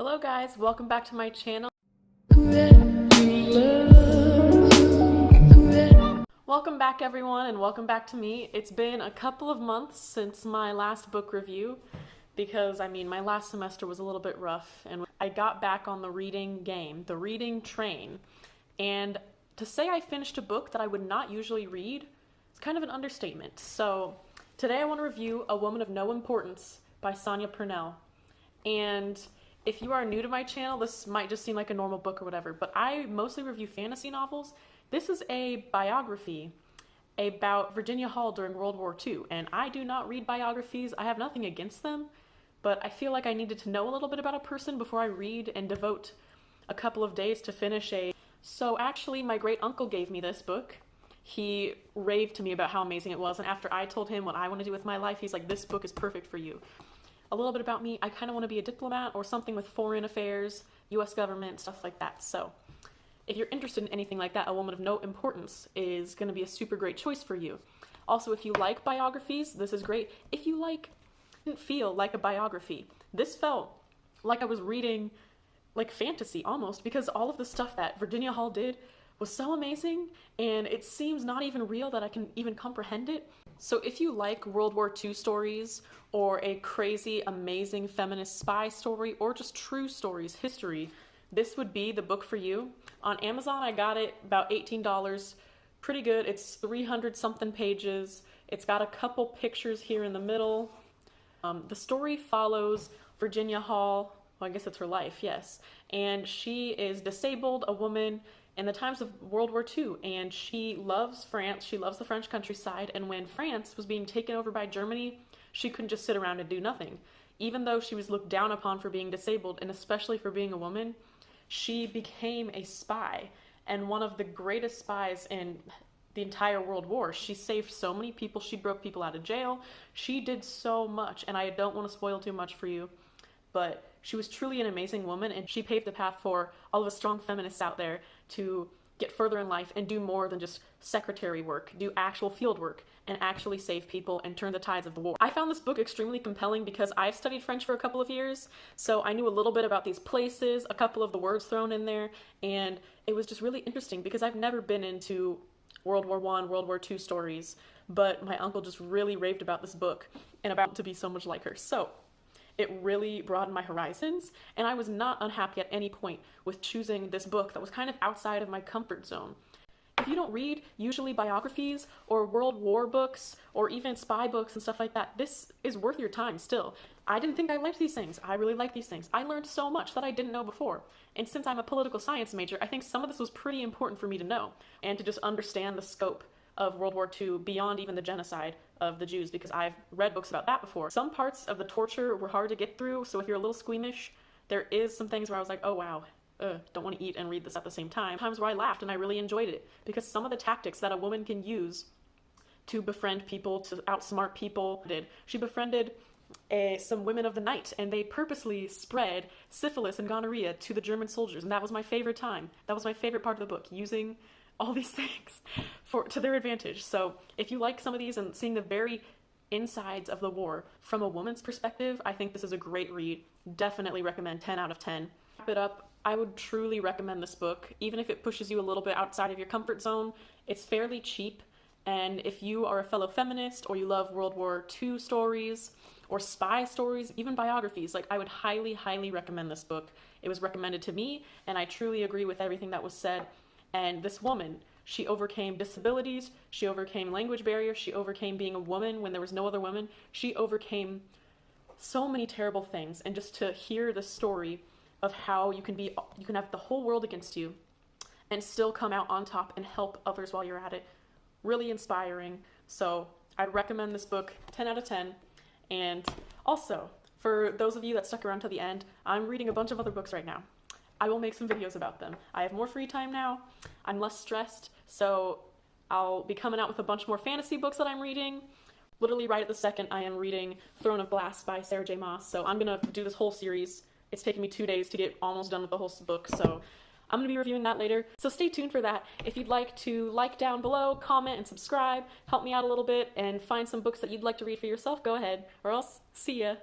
Hello guys, welcome back to my channel. Welcome back everyone, and welcome back to me. It's been a couple of months since my last book review because, my last semester was a little bit rough and I got back on the reading game, the reading train. And to say I finished a book that I would not usually read is kind of an understatement. So today I want to review A Woman of No Importance by Sonia Purcell. And if you are new to my channel, this might just seem like a normal book or whatever, but I mostly review fantasy novels. This is a biography about Virginia Hall during World War II, and I do not read biographies. I have nothing against them, but I feel like I needed to know a little bit about a person before I read and devote a couple of days to finish a... So actually, my great uncle gave me this book. He raved to me about how amazing it was, and after I told him what I want to do with my life, he's like, this book is perfect for you. A little bit about me, I kind of want to be a diplomat or something with foreign affairs, US government, stuff like that. So if you're interested in anything like that, A Woman of No Importance is going to be a super great choice for you. Also, if you like biographies, this is great. If you didn't feel like a biography, this felt like I was reading like fantasy almost, because all of the stuff that Virginia Hall did was so amazing, and it seems not even real that I can even comprehend it. So if you like World War II stories, or a crazy, amazing feminist spy story, or just true stories, history, this would be the book for you. On Amazon, I got it about $18. Pretty good. It's 300 something pages. It's got a couple pictures here in the middle. The story follows Virginia Hall. Well, I guess it's her life, yes. And she is disabled, a woman in the times of World War II, and she loves France. She loves the French countryside, and when France was being taken over by Germany, she couldn't just sit around and do nothing. Even though she was looked down upon for being disabled, and especially for being a woman, she became a spy, and one of the greatest spies in the entire World War. She saved so many people. She broke people out of jail. She did so much, and I don't want to spoil too much for you, but she was truly an amazing woman, and she paved the path for all of us strong feminists out there to get further in life and do more than just secretary work, do actual field work, and actually save people and turn the tides of the war. I found this book extremely compelling because I've studied French for a couple of years, so I knew a little bit about these places, a couple of the words thrown in there, and it was just really interesting because I've never been into World War I, World War II stories, but my uncle just really raved about this book and about to be so much like her. So it really broadened my horizons, and I was not unhappy at any point with choosing this book that was kind of outside of my comfort zone. If you don't read usually biographies or World War books or even spy books and stuff like that, this is worth your time still. I didn't think I liked these things. I really like these things. I learned so much that I didn't know before. And since I'm a political science major, I think some of this was pretty important for me to know and to just understand the scope of World War II beyond even the genocide of the Jews, because I've read books about that before. Some parts of the torture were hard to get through, so if you're a little squeamish, there is some things where I was like, oh wow, don't want to eat and read this at the same time. Times where I laughed and I really enjoyed it, because some of the tactics that a woman can use to befriend people, to outsmart people, she befriended some women of the night, and they purposely spread syphilis and gonorrhea to the German soldiers, and that was my favorite time. That was my favorite part of the book, using all these things to their advantage. So if you like some of these and seeing the very insides of the war from a woman's perspective, I think this is a great read. Definitely recommend 10 out of 10. To wrap it up, I would truly recommend this book, even if it pushes you a little bit outside of your comfort zone. It's fairly cheap, and if you are a fellow feminist or you love World War II stories or spy stories, even biographies, I would highly, highly recommend this book. It was recommended to me, and I truly agree with everything that was said. And this woman, she overcame disabilities, she overcame language barriers, she overcame being a woman when there was no other woman. She overcame so many terrible things, and just to hear the story of how you can have the whole world against you and still come out on top and help others while you're at it, really inspiring. So I'd recommend this book 10 out of 10. And also, for those of you that stuck around to the end, I'm reading a bunch of other books right now. I will make some videos about them. I have more free time now. I'm less stressed, so I'll be coming out with a bunch more fantasy books that I'm reading. Literally right at the second, I am reading Throne of Glass by Sarah J. Maas, so I'm gonna do this whole series. It's taken me 2 days to get almost done with the whole book, so I'm gonna be reviewing that later. So stay tuned for that. If you'd like to like down below, comment, and subscribe, help me out a little bit, and find some books that you'd like to read for yourself, go ahead, or else see ya.